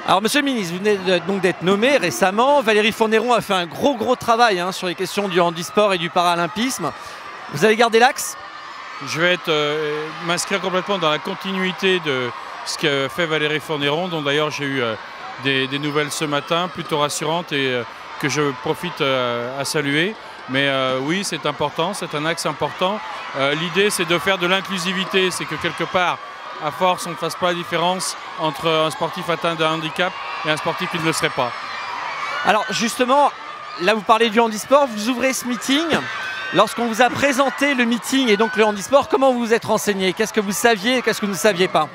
Alors Monsieur le ministre, vous venez donc d'être nommé récemment. Valérie Fourniron a fait un gros travail sur les questions du handisport et du paralympisme. Vous allez garder l'axe? Je vais m'inscrire complètement dans la continuité de ce qu'a fait Valérie Fourniron, dont d'ailleurs j'ai eu des nouvelles ce matin, plutôt rassurantes et que je profite à saluer. Mais oui, c'est important, c'est un axe important. L'idée, c'est de faire de l'inclusivité, c'est que quelque part, à force, on ne fasse pas la différence entre un sportif atteint d'un handicap et un sportif qui ne le serait pas. Alors justement, là vous parlez du handisport, vous ouvrez ce meeting. Lorsqu'on vous a présenté le meeting et donc le handisport, comment vous vous êtes renseigné? Qu'est-ce que vous saviez et qu'est-ce que vous ne saviez pas?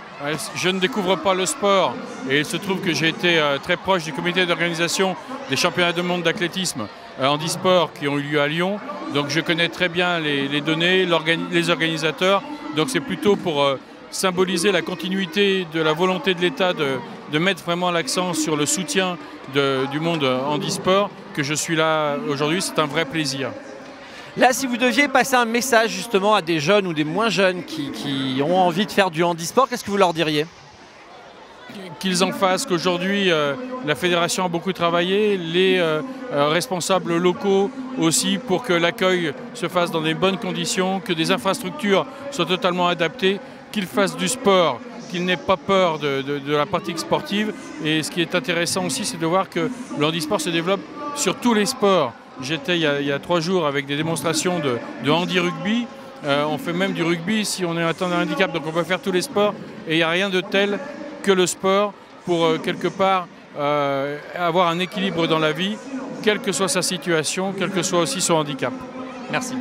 Je ne découvre pas le sport et il se trouve que j'ai été très proche du comité d'organisation des championnats du monde d'athlétisme handisport qui ont eu lieu à Lyon. Donc je connais très bien les données, les organisateurs. Donc c'est plutôt pour symboliser la continuité de la volonté de l'État de mettre vraiment l'accent sur le soutien du monde handisport que je suis là aujourd'hui. C'est un vrai plaisir. Là, si vous deviez passer un message justement à des jeunes ou des moins jeunes qui ont envie de faire du handisport, qu'est-ce que vous leur diriez? Qu'ils en fassent, qu'aujourd'hui la fédération a beaucoup travaillé, les responsables locaux aussi pour que l'accueil se fasse dans des bonnes conditions, que des infrastructures soient totalement adaptées, qu'ils fassent du sport, qu'ils n'aient pas peur de la pratique sportive. Et ce qui est intéressant aussi, c'est de voir que le handisport se développe sur tous les sports. J'étais il y a 3 jours avec des démonstrations de handi-rugby. On fait même du rugby si on est atteint d'un handicap, donc on peut faire tous les sports. Et il n'y a rien de tel que le sport pour quelque part avoir un équilibre dans la vie, quelle que soit sa situation, quel que soit aussi son handicap. Merci.